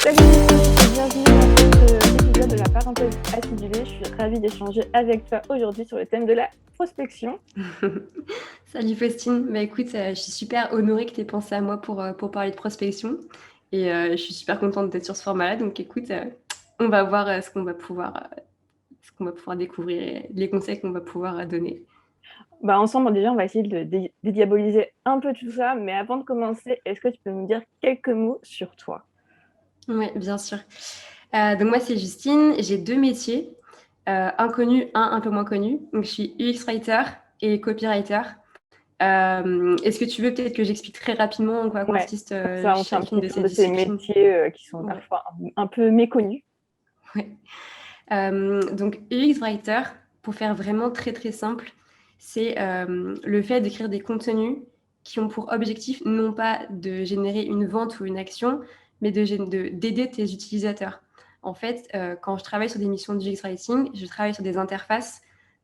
Salut Lucie et bienvenue dans cet épisode de la parenthèse acidulée. Je suis ravie d'échanger avec toi aujourd'hui sur le thème de la prospection. Salut Faustine, bah écoute, je suis super honorée que tu aies pensé à moi pour parler de prospection et je suis super contente d'être sur ce format-là. Donc écoute, on va voir ce qu'on va pouvoir découvrir et les conseils qu'on va pouvoir donner. Ensemble, déjà, on va essayer de dédiaboliser un peu tout ça, mais avant de commencer, est-ce que tu peux me dire quelques mots sur toi? Oui, bien sûr. Donc moi, c'est Justine, j'ai deux métiers, un connu, un peu moins connu. Donc je suis UX writer et copywriter. Est-ce que tu veux peut-être que j'explique très rapidement en quoi Ouais, consiste comme ça, on fait un chacune petit de tour ces de ces disciplines? métiers qui sont Ouais. parfois un peu méconnus. Ouais. Donc UX Writer, pour faire vraiment très très simple, c'est le fait d'écrire des contenus qui ont pour objectif non pas de générer une vente ou une action, mais d'aider tes utilisateurs. En fait, quand je travaille sur des missions de UX Writing, je travaille sur des interfaces,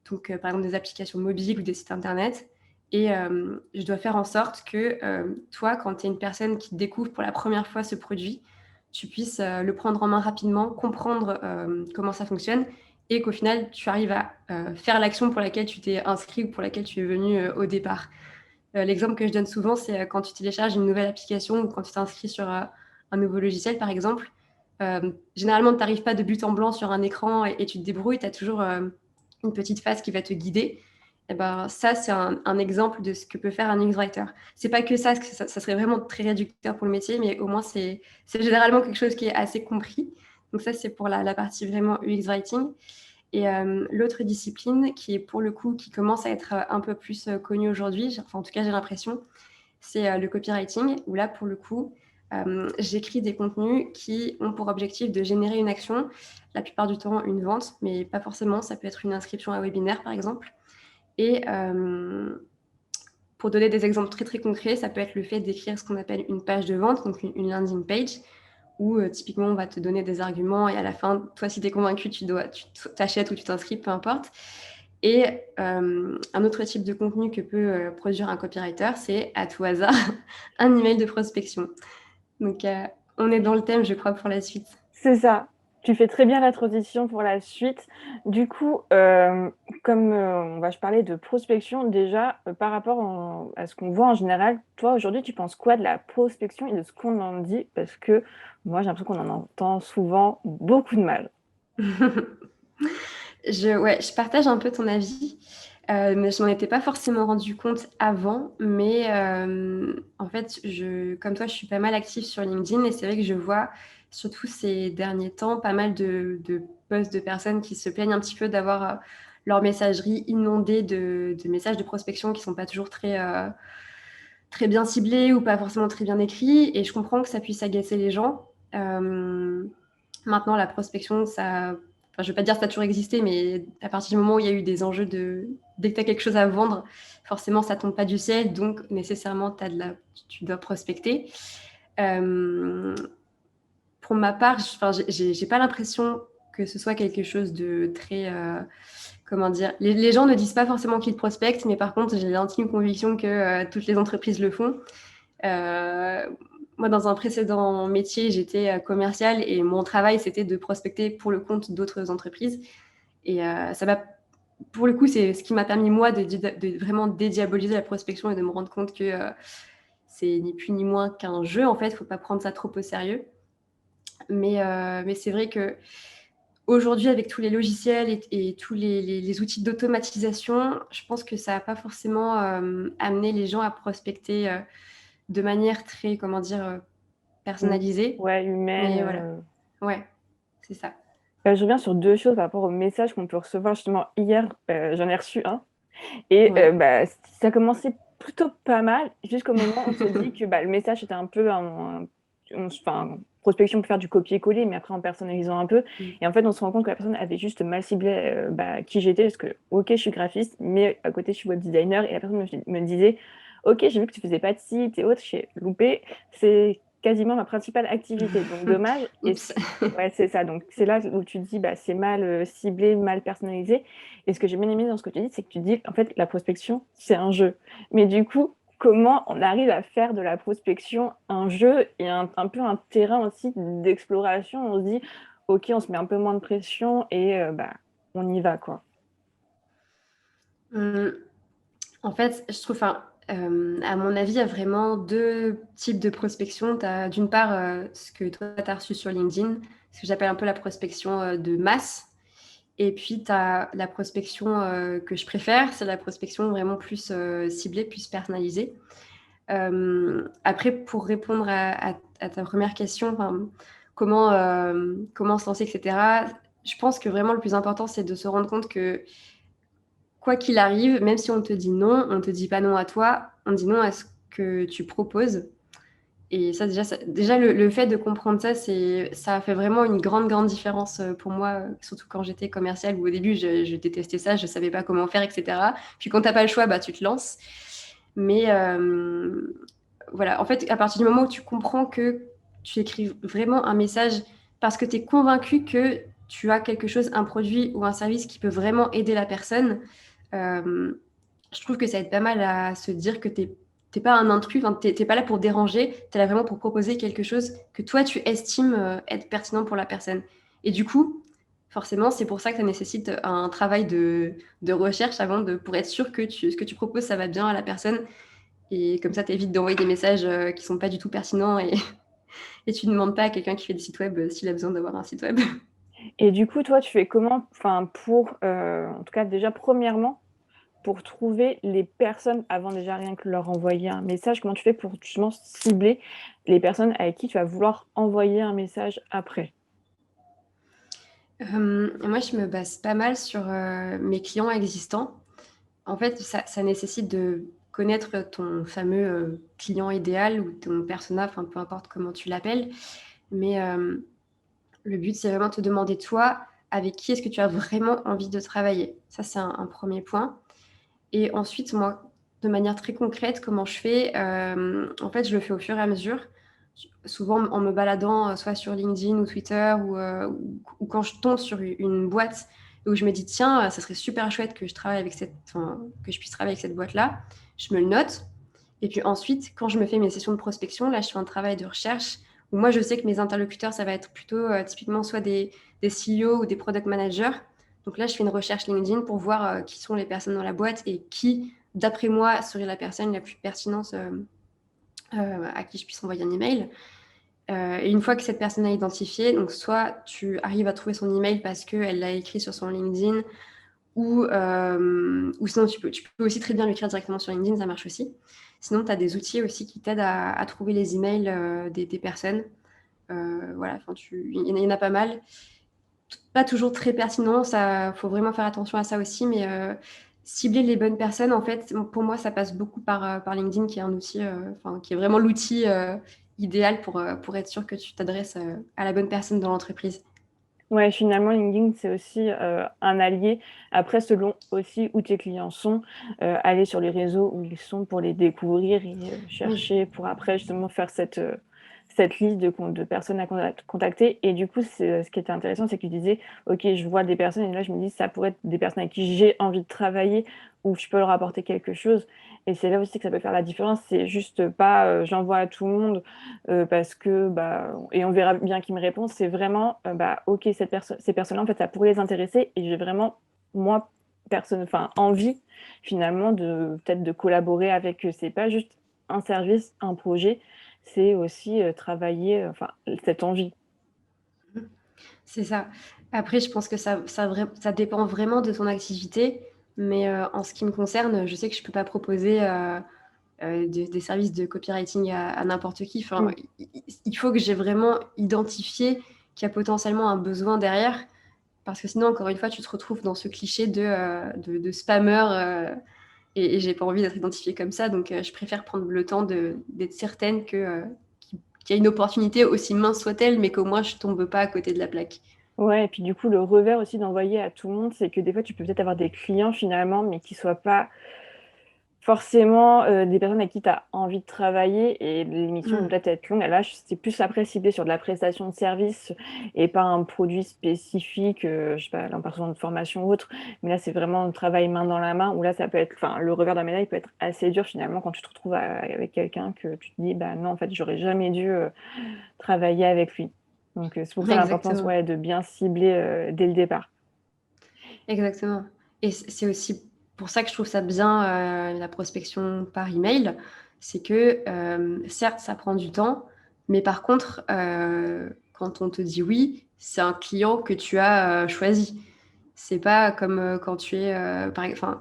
donc par exemple des applications mobiles ou des sites internet, et je dois faire en sorte que toi, quand tu es une personne qui découvre pour la première fois ce produit, tu puisses le prendre en main rapidement, comprendre comment ça fonctionne et qu'au final, tu arrives à faire l'action pour laquelle tu t'es inscrit ou pour laquelle tu es venu au départ. L'exemple que je donne souvent, c'est quand tu télécharges une nouvelle application ou quand tu t'inscris sur un nouveau logiciel, par exemple. Généralement, tu n'arrives pas de but en blanc sur un écran et tu te débrouilles, tu as toujours une petite face qui va te guider. Et ben, ça, c'est un exemple de ce que peut faire un UX Writer. C'est pas que ça, ça serait vraiment très réducteur pour le métier, mais au moins, c'est généralement quelque chose qui est assez compris. Donc ça, c'est pour la partie vraiment UX Writing. Et l'autre discipline qui est pour le coup, qui commence à être un peu plus connue aujourd'hui, enfin en tout cas j'ai l'impression, c'est le copywriting, où là pour le coup, j'écris des contenus qui ont pour objectif de générer une action, la plupart du temps une vente, mais pas forcément, ça peut être une inscription à un webinaire par exemple. Et pour donner des exemples très très concrets, ça peut être le fait d'écrire ce qu'on appelle une page de vente, donc une landing page, où typiquement on va te donner des arguments et à la fin, toi si tu es convaincu, tu t'achètes ou tu t'inscris, peu importe. Et un autre type de contenu que peut produire un copywriter, c'est à tout hasard un email de prospection. Donc on est dans le thème, je crois, pour la suite. C'est ça. Tu fais très bien la transition pour la suite. Du coup, comme on va parler de prospection, déjà, par rapport à ce qu'on voit en général, toi, aujourd'hui, tu penses quoi de la prospection et de ce qu'on en dit? Parce que moi, j'ai l'impression qu'on en entend souvent beaucoup de mal. Ouais, je partage un peu ton avis, mais je m'en étais pas forcément rendu compte avant. Mais en fait, comme toi, je suis pas mal active sur LinkedIn et c'est vrai que je vois, surtout ces derniers temps, pas mal de posts de personnes qui se plaignent un petit peu d'avoir leur messagerie inondée de messages de prospection qui sont pas toujours très bien ciblés ou pas forcément très bien écrits. Et je comprends que ça puisse agacer les gens. Maintenant, la prospection, ça. Enfin, je ne veux pas dire que ça a toujours existé, mais à partir du moment où il y a eu des enjeux de. Dès que tu as quelque chose à vendre, forcément, ça ne tombe pas du ciel, donc nécessairement, tu dois prospecter. Euh, pour ma part, j'ai pas l'impression que ce soit quelque chose de très. Comment dire, les gens ne disent pas forcément qu'ils prospectent, mais par contre, j'ai l'intime conviction que toutes les entreprises le font. Euh, Moi, dans un précédent métier, j'étais commerciale et mon travail, c'était de prospecter pour le compte d'autres entreprises. Et ça m'a, pour le coup, c'est ce qui m'a permis, moi, de vraiment dédiaboliser la prospection et de me rendre compte que c'est ni plus ni moins qu'un jeu, en fait. Il ne faut pas prendre ça trop au sérieux. Mais c'est vrai que aujourd'hui, avec tous les logiciels et tous les outils d'automatisation, je pense que ça n'a pas forcément amené les gens à prospecter de manière très, comment dire, personnalisée. Ouais, humaine. Mais voilà, ouais, c'est ça. Je reviens sur deux choses par rapport au message qu'on peut recevoir. Justement, hier, j'en ai reçu un. Et Ouais. ça commençait plutôt pas mal, jusqu'au moment où on se dit que le message était un peu enfin, prospection pour faire du copier-coller, mais après en personnalisant un peu. Mm. Et en fait, on se rend compte que la personne avait juste mal ciblé qui j'étais, parce que, ok, je suis graphiste, mais à côté, je suis web designer. Et la personne me disait, ok, j'ai vu que tu faisais pas de site et autres, j'ai loupé. C'est quasiment ma principale activité. Donc, dommage. Oups. Ouais, c'est ça. Donc, c'est là où tu te dis, c'est mal ciblé, mal personnalisé. Et ce que j'ai bien aimé dans ce que tu dis, c'est que tu dis, en fait, la prospection, c'est un jeu. Mais du coup, comment on arrive à faire de la prospection un jeu et un peu un terrain aussi d'exploration. On se dit, ok, on se met un peu moins de pression et on y va, quoi. Hum, En fait, je trouve, enfin, à mon avis, il y a vraiment deux types de prospection. Tu as d'une part ce que toi, tu as reçu sur LinkedIn, ce que j'appelle un peu la prospection de masse. Et puis, tu as la prospection que je préfère, c'est la prospection vraiment plus ciblée, plus personnalisée. Après, pour répondre à ta première question, enfin, comment se lancer, etc., je pense que vraiment le plus important, c'est de se rendre compte que quoi qu'il arrive, même si on te dit non, on ne te dit pas non à toi, on dit non à ce que tu proposes. Et ça, déjà le fait de comprendre ça, ça a fait vraiment une grande, grande différence pour moi, surtout quand j'étais commerciale, où au début, je détestais ça, je ne savais pas comment faire, etc. Puis quand tu n'as pas le choix, bah, tu te lances. Mais voilà, en fait, à partir du moment où tu comprends que tu écris vraiment un message parce que tu es convaincu que tu as quelque chose, un produit ou un service qui peut vraiment aider la personne, euh, je trouve que ça aide pas mal à se dire que t'es pas un intrus, t'es pas là pour déranger, t'es là vraiment pour proposer quelque chose que toi tu estimes être pertinent pour la personne. Et du coup, forcément, c'est pour ça que ça nécessite un travail de recherche pour être sûr que ce que tu proposes, ça va bien à la personne. Et comme ça, t'évites d'envoyer des messages qui sont pas du tout pertinents et tu ne demandes pas à quelqu'un qui fait des sites web s'il a besoin d'avoir un site web. Et du coup, toi, tu fais comment, enfin, en tout cas, déjà, premièrement, pour trouver les personnes, avant déjà rien que leur envoyer un message, comment tu fais pour justement cibler les personnes avec qui tu vas vouloir envoyer un message après? Moi, je me base pas mal sur mes clients existants. En fait, ça nécessite de connaître ton fameux client idéal ou ton persona, enfin peu importe comment tu l'appelles. Mais le but, c'est vraiment de te demander, toi, avec qui est-ce que tu as vraiment envie de travailler. Ça, c'est un premier point. Et ensuite, moi, de manière très concrète, comment je fais en fait, je le fais au fur et à mesure. Souvent en me baladant soit sur LinkedIn ou Twitter ou quand je tombe sur une boîte où je me dis tiens, ça serait super chouette que je travaille avec que je puisse travailler avec cette boîte-là, je me le note. Et puis ensuite, quand je me fais mes sessions de prospection, là, je fais un travail de recherche où moi, je sais que mes interlocuteurs, ça va être plutôt typiquement soit des CEO ou des product managers. Donc là, je fais une recherche LinkedIn pour voir qui sont les personnes dans la boîte et qui, d'après moi, serait la personne la plus pertinente à qui je puisse envoyer un email. Et une fois que cette personne est identifiée, donc soit tu arrives à trouver son email parce qu'elle l'a écrit sur son LinkedIn, ou sinon tu peux aussi très bien l'écrire directement sur LinkedIn, ça marche aussi. Sinon, tu as des outils aussi qui t'aident à trouver les emails des personnes. Voilà, il y en a pas mal. Pas toujours très pertinent, ça faut vraiment faire attention à ça aussi, mais cibler les bonnes personnes, en fait, pour moi, ça passe beaucoup par LinkedIn, qui est un outil, qui est vraiment l'outil idéal pour être sûr que tu t'adresses à la bonne personne dans l'entreprise. Ouais, finalement, LinkedIn, c'est aussi un allié. Après, selon aussi où tes clients sont, aller sur les réseaux où ils sont pour les découvrir et Oui. chercher pour après justement faire cette liste de personnes à contacter. Et du coup, ce qui était intéressant, c'est que tu disais, OK, je vois des personnes et là, je me dis, ça pourrait être des personnes avec qui j'ai envie de travailler ou je peux leur apporter quelque chose. Et c'est là aussi que ça peut faire la différence. C'est juste pas j'envoie à tout le monde parce que et on verra bien qui me répond. C'est vraiment ok, ces personnes-là en fait ça pourrait les intéresser et j'ai vraiment moi envie finalement de peut-être de collaborer avec eux. C'est pas juste un service, un projet, c'est aussi travailler cette envie. C'est ça. Après, je pense que ça dépend vraiment de ton activité, mais en ce qui me concerne, je sais que je ne peux pas proposer des services de copywriting à n'importe qui. Enfin, Mm. il faut que j'ai vraiment identifié qu'il y a potentiellement un besoin derrière, parce que sinon, encore une fois, tu te retrouves dans ce cliché de spammeur, et j'ai pas envie d'être identifiée comme ça, donc je préfère prendre le temps d'être certaine qu'il y a une opportunité, aussi mince soit-elle, mais qu'au moins je tombe pas à côté de la plaque. Ouais, et puis du coup, le revers aussi d'envoyer à tout le monde, c'est que des fois, tu peux peut-être avoir des clients finalement, mais qui soient pas forcément des personnes avec qui tu as envie de travailler et l'émission vont Mm. peut-être être longue. Là, c'est plus après ciblé sur de la prestation de service et pas un produit spécifique, je sais pas, l'impartition de formation ou autre. Mais là, c'est vraiment un travail main dans la main où là, ça peut être, enfin, le revers de la médaille peut être assez dur finalement quand tu te retrouves avec quelqu'un que tu te dis, bah non, en fait, j'aurais jamais dû travailler avec lui. Donc, c'est pour ça l'importance, Exactement. ouais, de bien cibler dès le départ. Exactement. Et c'est aussi pour ça que je trouve ça bien, la prospection par email. C'est que, certes, ça prend du temps, mais par contre, quand on te dit oui, c'est un client que tu as choisi. C'est pas comme quand tu es, enfin,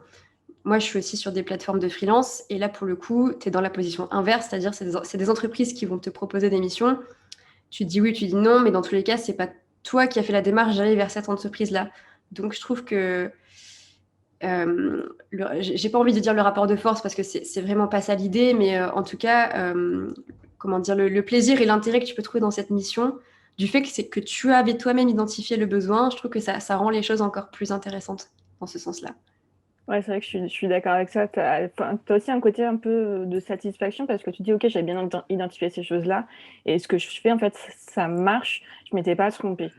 moi, je suis aussi sur des plateformes de freelance, et là, pour le coup, tu es dans la position inverse, c'est-à-dire c'est des entreprises qui vont te proposer des missions. Tu dis oui, tu dis non, mais dans tous les cas, c'est pas toi qui as fait la démarche d'aller vers cette entreprise-là. Donc, je trouve que j'ai pas envie de dire le rapport de force parce que c'est vraiment pas ça l'idée, mais en tout cas, comment dire, le plaisir et l'intérêt que tu peux trouver dans cette mission, du fait que c'est que tu avais toi-même identifié le besoin, je trouve que ça rend les choses encore plus intéressantes dans ce sens-là. Ouais, c'est vrai que je suis d'accord avec ça. Tu as, aussi un côté un peu de satisfaction parce que tu dis, OK, j'ai bien identifié ces choses-là et ce que je fais, en fait, ça marche. Je m'étais pas trompée.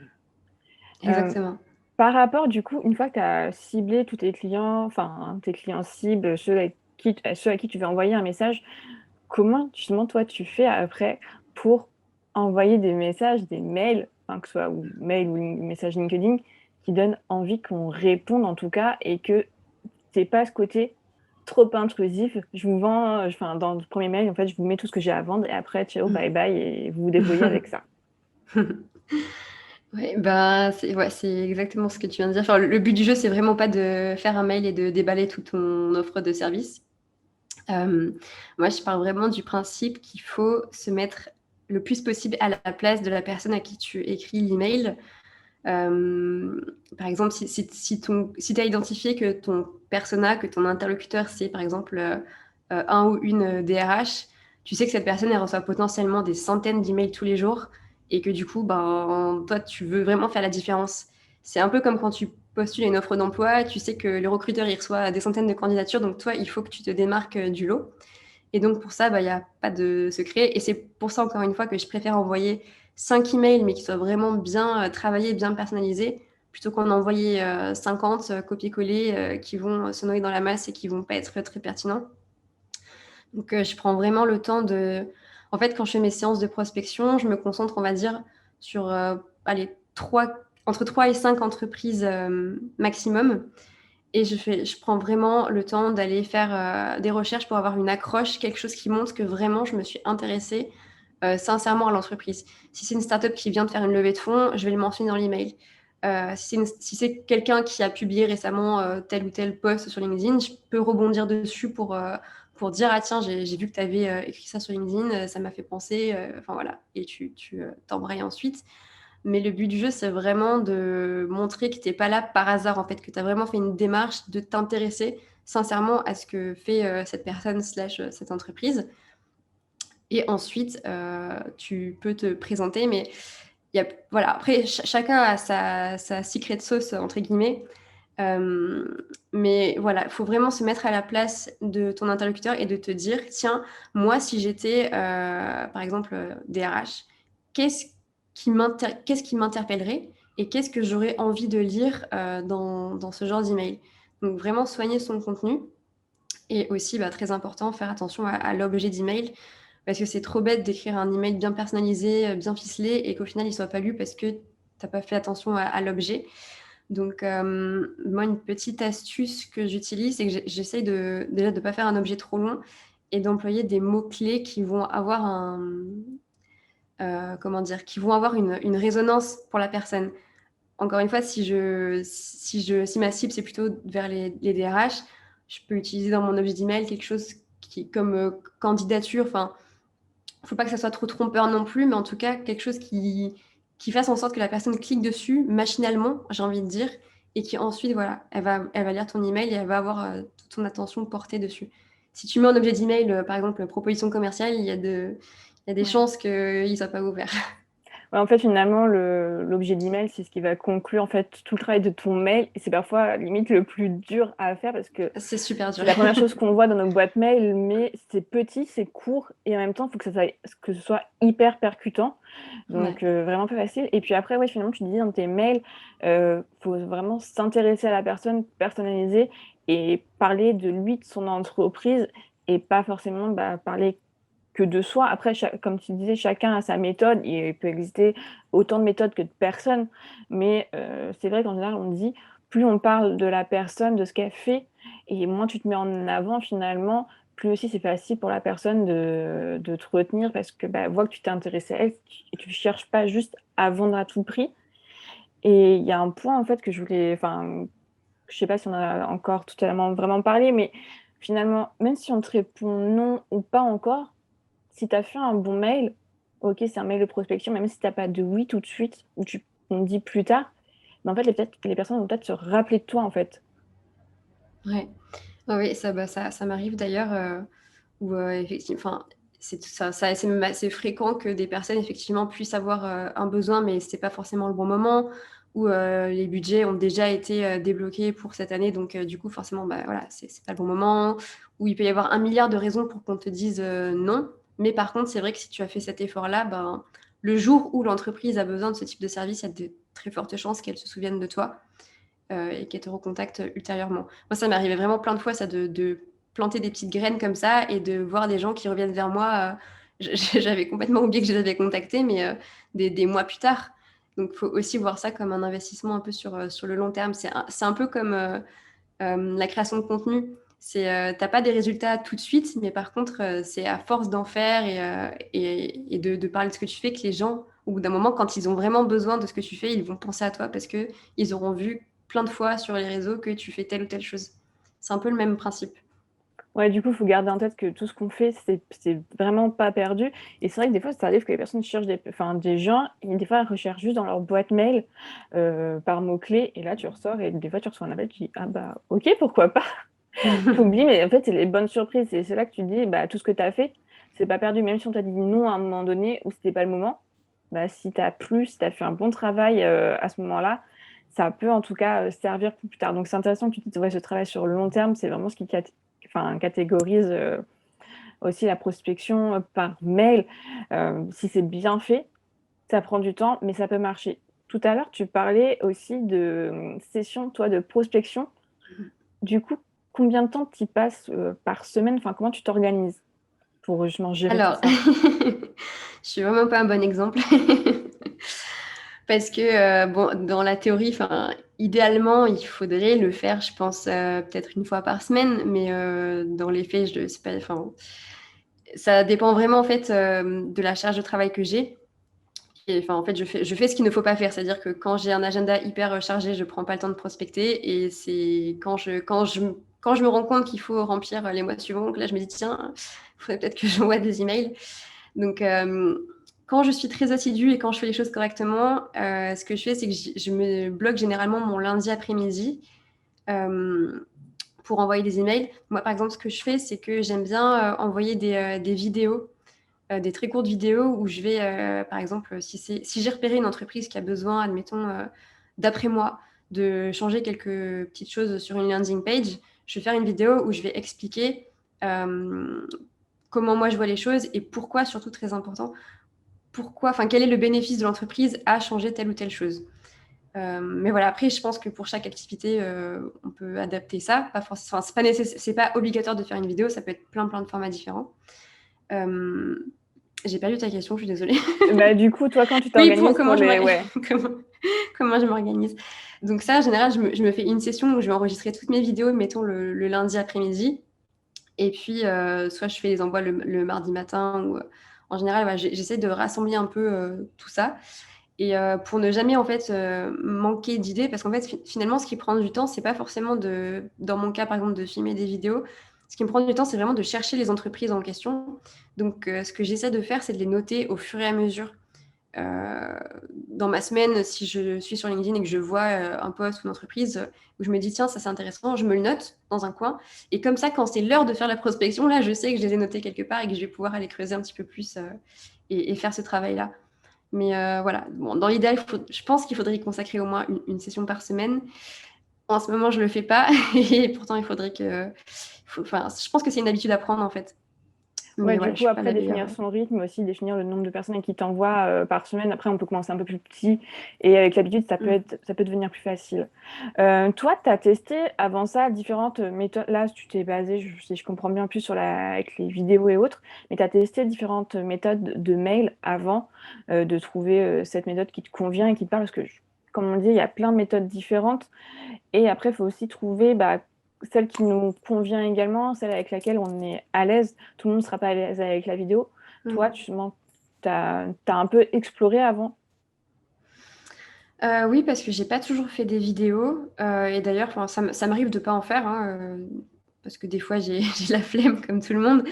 Euh, Exactement. Par rapport, du coup, une fois que tu as ciblé tous tes clients, enfin, tes clients cibles, ceux à qui tu veux envoyer un message, comment, justement, toi, tu fais après pour envoyer des messages, des mails, enfin, que ce soit ou mail ou message LinkedIn, qui donnent envie qu'on réponde en tout cas et que c'est pas ce côté trop intrusif. Je vous vends, enfin, dans le premier mail, en fait, je vous mets tout ce que j'ai à vendre et après, ciao, bye Mm. bye et vous vous débrouillez avec ça. Ouais, bah, c'est exactement ce que tu viens de dire. Enfin, le but du jeu, c'est vraiment pas de faire un mail et de déballer toute ton offre de service. Euh, Moi, je pars vraiment du principe qu'il faut se mettre le plus possible à la place de la personne à qui tu écris l'email. Euh, Par exemple, si tu as identifié que ton persona, que ton interlocuteur, c'est par exemple un ou une DRH, tu sais que cette personne, elle reçoit potentiellement des centaines d'emails tous les jours et que du coup, ben, toi, tu veux vraiment faire la différence. C'est un peu comme quand tu postules à une offre d'emploi, tu sais que le recruteur, il reçoit des centaines de candidatures, donc toi, il faut que tu te démarques du lot. Et donc, pour ça, bah, il n'y a pas de secret. Et c'est pour ça, encore une fois, que je préfère envoyer 5 emails, mais qui soient vraiment bien travaillés, bien personnalisés, plutôt qu'en envoyer 50 copier-coller qui vont se noyer dans la masse et qui vont pas être très pertinents. Donc, je prends vraiment le temps de... En fait, quand je fais mes séances de prospection, je me concentre, on va dire, sur allez, entre 3 et 5 entreprises maximum. Et je prends vraiment le temps d'aller faire des recherches pour avoir une accroche, quelque chose qui montre que vraiment je me suis intéressée sincèrement à l'entreprise. Si c'est une startup qui vient de faire une levée de fonds, je vais le mentionner dans l'email. Si c'est quelqu'un qui a publié récemment tel ou tel post sur LinkedIn, je peux rebondir dessus pour dire ah tiens, j'ai vu que tu avais écrit ça sur LinkedIn, ça m'a fait penser, enfin voilà, et tu t'embrayes ensuite. Mais le but du jeu, c'est vraiment de montrer que tu n'es pas là par hasard, en fait, que tu as vraiment fait une démarche de t'intéresser sincèrement à ce que fait cette personne slash cette entreprise. Et ensuite, tu peux te présenter, mais voilà, après, chacun a sa secret sauce, entre guillemets. Euh, mais voilà, il faut vraiment se mettre à la place de ton interlocuteur et de te dire, tiens, moi, si j'étais, par exemple, DRH, qu'est-ce qu'est-ce qui m'interpellerait et qu'est-ce que j'aurais envie de lire dans ce genre d'email. Donc, vraiment soigner son contenu et aussi, bah, très important, faire attention à l'objet d'email parce que c'est trop bête d'écrire un email bien personnalisé, bien ficelé et qu'au final, il ne soit pas lu parce que tu n'as pas fait attention à l'objet. Donc, moi, une petite astuce que j'utilise, c'est que j'essaye déjà de ne pas faire un objet trop long et d'employer des mots-clés qui vont avoir comment dire, qui vont avoir une résonance pour la personne. Encore une fois, si ma cible, c'est plutôt vers les DRH, je peux utiliser dans mon objet d'email quelque chose qui, comme candidature, enfin, il ne faut pas que ça soit trop trompeur non plus, mais en tout cas, quelque chose qui fasse en sorte que la personne clique dessus machinalement, j'ai envie de dire, et qui ensuite, voilà, elle va lire ton email et elle va avoir toute ton attention portée dessus. Si tu mets un objet d'email, par exemple, proposition commerciale, il y a des Ouais. chances qu'il ne soit pas ouvert. Ouais, en fait, finalement, l'objet de l'email, c'est ce qui va conclure en fait tout le travail de ton mail. Et c'est parfois limite le plus dur à faire parce que C'est super dur. c'est la première chose qu'on voit dans nos boîtes mail, mais c'est petit, c'est court et en même temps, il faut que ce soit hyper percutant. Ouais, Donc, vraiment pas facile. Et puis après, ouais, finalement, tu dis dans tes mails, faut vraiment s'intéresser à la personne, personnaliser et parler de lui, de son entreprise et pas forcément parler que de soi. Après, comme tu disais, chacun a sa méthode et il peut exister autant de méthodes que de personnes. Mais c'est vrai qu'en général, on dit plus on parle de la personne, de ce qu'elle fait, et moins tu te mets en avant finalement, plus aussi c'est facile pour la personne de te retenir parce que bah, voit que tu t'es intéressé à elle et tu ne cherches pas juste à vendre à tout prix. Et il y a un point en fait que je voulais, enfin, je sais pas si on a encore totalement vraiment parlé, mais finalement, même si on te répond non ou pas encore, si tu as fait un bon mail, OK, c'est un mail de prospection, même si tu as pas de oui tout de suite ou on dit plus tard, mais en fait, les personnes vont peut-être se rappeler de toi, en fait. ouais. Ouais, oui, ça, bah, ça m'arrive d'ailleurs, où, effectiv enfin, c'est même assez fréquent que des personnes effectivement puissent avoir, un besoin, mais c'est pas forcément le bon moment, ou, les budgets ont déjà été, débloqués pour cette année, donc, du coup forcément, bah, voilà, c'est pas le bon moment, ou il peut y avoir un milliard de raisons pour qu'on te dise, non. Mais par contre, c'est vrai que si tu as fait cet effort-là, ben, le jour où l'entreprise a besoin de ce type de service, il y a de très fortes chances qu'elle se souvienne de toi, et qu'elle te recontacte ultérieurement. Moi, ça m'est arrivé vraiment plein de fois, ça, de planter des petites graines comme ça et de voir des gens qui reviennent vers moi. J'avais complètement oublié que je les avais contactés, mais des mois plus tard. Donc, il faut aussi voir ça comme un investissement un peu sur le long terme. C'est un peu comme la création de contenu. T'as pas des résultats tout de suite, mais par contre, c'est à force d'en faire et de parler de ce que tu fais que les gens, au bout d'un moment, quand ils ont vraiment besoin de ce que tu fais, ils vont penser à toi parce que ils auront vu plein de fois sur les réseaux que tu fais telle ou telle chose. C'est un peu le même principe. Ouais, du coup, il faut garder en tête que tout ce qu'on fait, c'est vraiment pas perdu. Et c'est vrai que des fois, ça arrive que les personnes cherchent des gens, et des fois, elles recherchent juste dans leur boîte mail par mots-clés. Et là, tu ressors et des fois, tu reçois un appel, tu dis, ah bah, ok, pourquoi pas. T'oublies, mais en fait, c'est les bonnes surprises. Et c'est là que tu dis, bah, tout ce que tu as fait, c'est pas perdu. Même si on t'a dit non à un moment donné où c'était pas le moment, bah, si tu as plu, si tu as fait un bon travail à ce moment-là, ça peut en tout cas servir pour plus tard. Donc, c'est intéressant que tu dises, ouais, ce travail sur le long terme, c'est vraiment ce qui catégorise aussi la prospection par mail. Si c'est bien fait, ça prend du temps, mais ça peut marcher. Tout à l'heure, tu parlais aussi de sessions, toi, de prospection. Du coup, combien de temps tu y passes par semaine? Enfin, comment tu t'organises pour justement gérer tout Alors, ça? je suis vraiment pas un bon exemple. Parce que, bon, dans la théorie, enfin, idéalement, il faudrait le faire, je pense, peut-être une fois par semaine, mais dans les faits, je c'est pas, enfin, ça dépend vraiment en fait de la charge de travail que j'ai. Et enfin, en fait, je fais ce qu'il ne faut pas faire, c'est-à-dire que quand j'ai un agenda hyper chargé, je prends pas le temps de prospecter, et c'est quand je me rends compte qu'il faut remplir les mois suivants, que là, je me dis tiens, il faudrait peut-être que j'envoie des emails. Donc, quand je suis très assidue et quand je fais les choses correctement, ce que je fais, c'est que je me bloque généralement mon lundi après-midi euh, pour envoyer des emails. Moi, par exemple, ce que je fais, c'est que j'aime bien envoyer des vidéos, des très courtes vidéos où je vais, par exemple, si j'ai repéré une entreprise qui a besoin, admettons, d'après moi, de changer quelques petites choses sur une landing page, je vais faire une vidéo où je vais expliquer euh, comment moi je vois les choses et pourquoi, surtout très important, enfin, quel est le bénéfice de l'entreprise à changer telle ou telle chose. Mais voilà, après, je pense que pour chaque activité, on peut adapter ça. Pas forcément, enfin, c'est pas obligatoire de faire une vidéo, ça peut être plein de formats différents. Euh, j'ai perdu ta question, je suis désolée. Bah, du coup, toi, quand tu Oui, t'organises pour les... Ouais. comment, comment je m'organise. Donc ça, en général, je me fais une session où je vais enregistrer toutes mes vidéos, mettons le lundi après-midi. Et puis, soit je fais les envois le mardi matin, ou en général, voilà, j'essaie de rassembler un peu tout ça. Et pour ne jamais en fait manquer d'idées, parce qu'en fait finalement ce qui prend du temps, c'est pas forcément dans mon cas par exemple, de filmer des vidéos. Ce qui me prend du temps, c'est vraiment de chercher les entreprises en question. Donc ce que j'essaie de faire, c'est de les noter au fur et à mesure. Euh, Dans ma semaine, si je suis sur LinkedIn et que je vois un post ou une entreprise où je me dis tiens, ça c'est intéressant, je me le note dans un coin. Et comme ça, quand c'est l'heure de faire la prospection, là je sais que je les ai notés quelque part et que je vais pouvoir aller creuser un petit peu plus et faire ce travail-là. Mais voilà, bon, dans l'idéal, je pense qu'il faudrait y consacrer au moins une session par semaine. En ce moment, je le fais pas et pourtant, il faudrait que... Enfin, je pense que c'est une habitude à prendre en fait. Ouais, Mais du voilà, je coup, suis pas après, la meilleure. définir son rythme, aussi définir le nombre de personnes qui t'envoient par semaine. Après, on peut commencer un peu plus petit et avec l'habitude, ça peut devenir plus facile. Toi, tu as testé avant ça différentes méthodes. Là, tu t'es basé, si je comprends bien, plus sur avec les vidéos et autres, mais tu as testé différentes méthodes de mail avant de trouver cette méthode qui te convient et qui te parle. Parce que, comme on dit, il y a plein de méthodes différentes. Et après, il faut aussi trouver celle qui nous convient également, celle avec laquelle on est à l'aise. Tout le monde ne sera pas à l'aise avec la vidéo. Toi, tu as un peu exploré avant. Oui, parce que j'ai pas toujours fait des vidéos. Et d'ailleurs, ça m'arrive de pas en faire, hein, parce que des fois, j'ai la flemme comme tout le monde.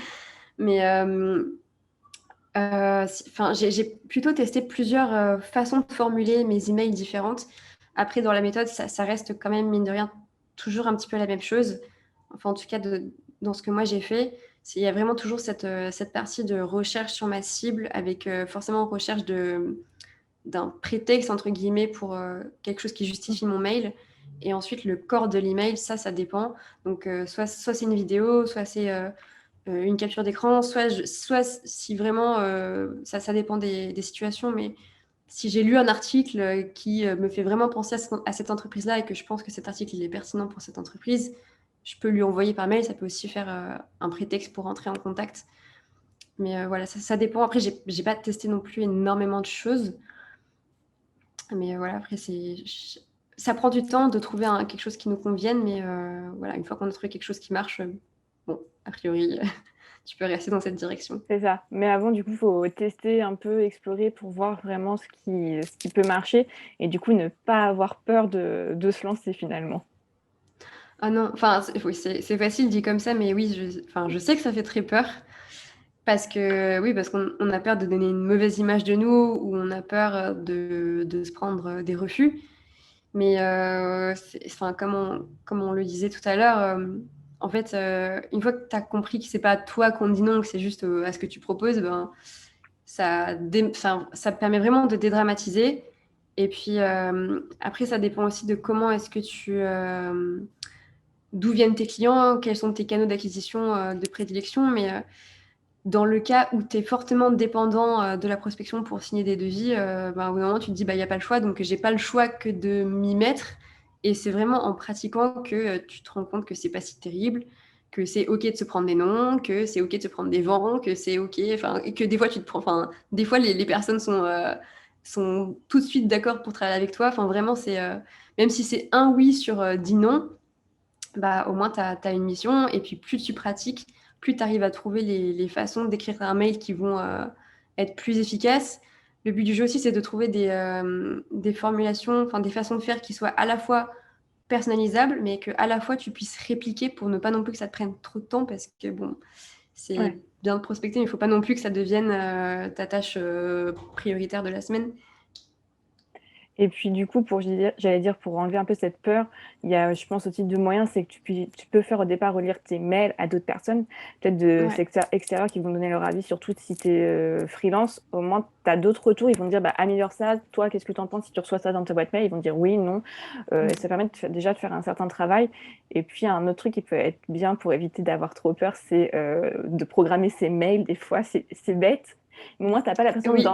Mais j'ai plutôt testé plusieurs façons de formuler mes emails différentes. Après, dans la méthode, ça reste quand même, mine de rien, toujours un petit peu la même chose. Enfin, en tout cas, dans ce que moi j'ai fait, il y a vraiment toujours cette partie de recherche sur ma cible, avec forcément recherche d'un prétexte, entre guillemets, pour quelque chose qui justifie mon mail. Et ensuite, le corps de l'email, ça dépend. Donc, soit c'est une vidéo, soit c'est une capture d'écran, soit si vraiment, ça dépend des situations, mais si j'ai lu un article qui me fait vraiment penser à cette entreprise-là et que je pense que cet article il est pertinent pour cette entreprise, je peux lui envoyer par mail. Ça peut aussi faire un prétexte pour entrer en contact. Mais voilà, ça dépend. Après, j'ai pas testé non plus énormément de choses. Mais voilà, après, ça prend du temps de trouver quelque chose qui nous convienne. Mais voilà, une fois qu'on a trouvé quelque chose qui marche, bon, a priori, tu peux rester dans cette direction. C'est ça. Mais avant, du coup, il faut tester un peu, explorer pour voir vraiment ce qui peut marcher. Et du coup, ne pas avoir peur de se lancer finalement. Ah non, enfin, oui, c'est facile dit comme ça, mais oui, enfin, je sais que ça fait très peur. Parce qu'on a peur de donner une mauvaise image de nous, ou on a peur de se prendre des refus. Mais enfin, comme on le disait tout à l'heure, en fait, une fois que tu as compris que c'est pas à toi qu'on dit non, que c'est juste à ce que tu proposes, ben, enfin, ça permet vraiment de dédramatiser. Et puis après, ça dépend aussi de comment est-ce que d'où viennent tes clients, quels sont tes canaux d'acquisition de prédilection. Mais dans le cas où tu es fortement dépendant de la prospection pour signer des devis, ben, au bout d'un moment, tu te dis, bah, il n'y a pas le choix, donc j'ai pas le choix que de m'y mettre. Et c'est vraiment en pratiquant que tu te rends compte que c'est pas si terrible, que c'est OK de se prendre des noms, que c'est OK de se prendre des vents, que c'est OK, enfin, et que des fois, tu te prends, enfin, des fois, les personnes sont tout de suite d'accord pour travailler avec toi. Enfin, vraiment, même si c'est un oui sur 10 non, bah, au moins, tu as une mission. Et puis, plus tu pratiques, plus tu arrives à trouver les façons d'écrire un mail qui vont être plus efficaces. Le but du jeu aussi, c'est de trouver des formulations, enfin des façons de faire qui soient à la fois personnalisables, mais que à la fois tu puisses répliquer pour ne pas non plus que ça te prenne trop de temps, parce que bon, c'est Ouais. bien de prospecter, mais il ne faut pas non plus que ça devienne ta tâche prioritaire de la semaine. Et puis du coup, j'allais dire, pour enlever un peu cette peur, il y a, je pense aussi deux moyens, c'est que tu peux faire au départ relire tes mails à d'autres personnes, peut-être de Ouais. secteur extérieur qui vont donner leur avis, surtout si tu es freelance. Au moins, tu as d'autres retours, ils vont te dire, bah, améliore ça, toi, qu'est-ce que tu en penses si tu reçois ça dans ta boîte mail? Ils vont te dire oui, non. Et ça permet déjà de faire un certain travail. Et puis, un autre truc qui peut être bien pour éviter d'avoir trop peur, c'est de programmer ses mails. Des fois, c'est bête. Mais au moins, tu n'as pas l'impression de Oui.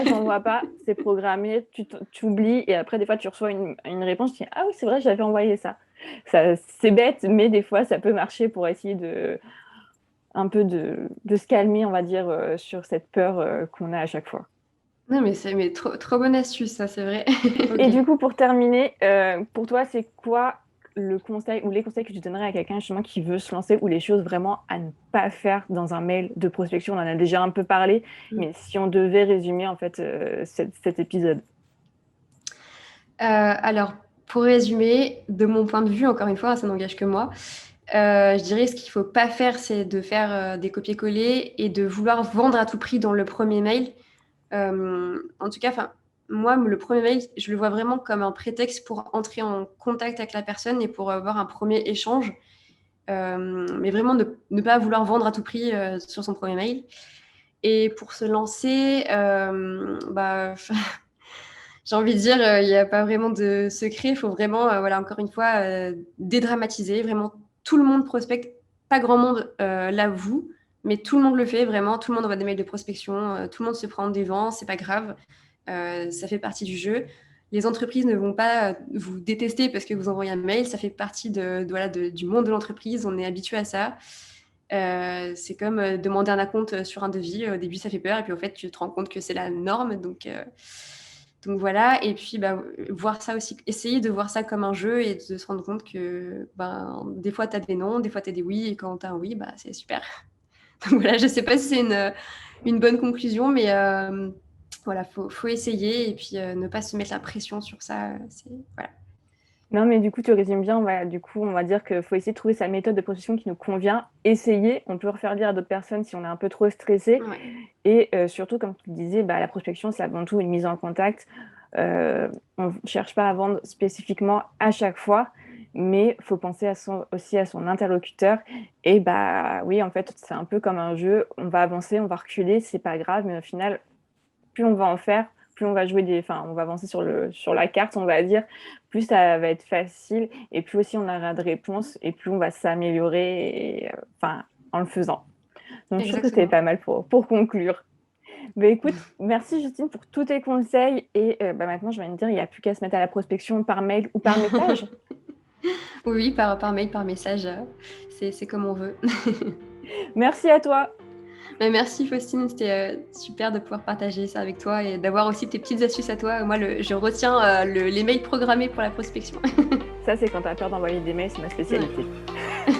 j'envoie pas, c'est programmé, tu oublies, et après, des fois, tu reçois une réponse, tu dis, ah oui, c'est vrai, j'avais envoyé ça. C'est bête, mais des fois, ça peut marcher pour essayer un peu de se calmer, on va dire, sur cette peur qu'on a à chaque fois. Non, mais c'est trop, trop bonne astuce, ça, c'est vrai. Et Ok. du coup, pour terminer, pour toi, c'est quoi le conseil ou les conseils que tu donnerais à quelqu'un justement qui veut se lancer ou les choses vraiment à ne pas faire dans un mail de prospection? On en a déjà un peu parlé, mais si on devait résumer en fait cet épisode. Alors, pour résumer, de mon point de vue, encore une fois, ça n'engage que moi, je dirais ce qu'il ne faut pas faire, c'est de faire des copier-coller et de vouloir vendre à tout prix dans le premier mail. En tout cas, moi, le premier mail, je le vois vraiment comme un prétexte pour entrer en contact avec la personne et pour avoir un premier échange. Mais vraiment ne pas vouloir vendre à tout prix sur son premier mail. Et pour se lancer, bah, j'ai envie de dire, il n'y a pas vraiment de secret. Il faut vraiment, voilà, encore une fois, dédramatiser. Vraiment, tout le monde prospecte. Pas grand monde l'avoue, mais tout le monde le fait, vraiment. Tout le monde envoie des mails de prospection. Tout le monde se prend des vents, c'est pas grave. Ça fait partie du jeu. Les entreprises ne vont pas vous détester parce que vous envoyez un mail. Ça fait partie voilà, du monde de l'entreprise. On est habitué à ça. C'est comme demander un acompte sur un devis. Au début, ça fait peur. Et puis, au fait, tu te rends compte que c'est la norme. Donc voilà. Et puis, bah, voir ça aussi, essayer de voir ça comme un jeu et de se rendre compte que ben, des fois, tu as des non, des fois, tu as des oui. Et quand tu as un oui, bah, c'est super. Donc voilà, je ne sais pas si c'est une bonne conclusion, mais voilà, faut essayer et puis ne pas se mettre la pression sur ça. Voilà. Non, mais du coup, tu résumes bien. Du coup, on va dire qu'il faut essayer de trouver sa méthode de prospection qui nous convient. Essayer, on peut refaire lire à d'autres personnes si on est un peu trop stressé. Ouais. Et surtout, comme tu le disais, la prospection, c'est avant tout une mise en contact. On ne cherche pas à vendre spécifiquement à chaque fois, mais il faut penser aussi à son interlocuteur. Et oui, en fait, c'est un peu comme un jeu. On va avancer, on va reculer, c'est pas grave, mais au final, plus on va en faire, plus on va on va avancer sur la carte, on va dire, plus ça va être facile et plus aussi on aura de réponses et plus on va s'améliorer en le faisant. Donc je trouve que c'était Exactement. pas mal pour conclure. Écoute, merci Justine pour tous tes conseils et maintenant je vais me dire, il n'y a plus qu'à se mettre à la prospection par mail ou par message. Oui, par mail, par message, c'est comme on veut. Merci à toi. Mais merci Faustine, c'était super de pouvoir partager ça avec toi et d'avoir aussi tes petites astuces à toi. Moi, je retiens les mails programmés pour la prospection. Ça, c'est quand tu as peur d'envoyer des mails, c'est ma spécialité. Ouais.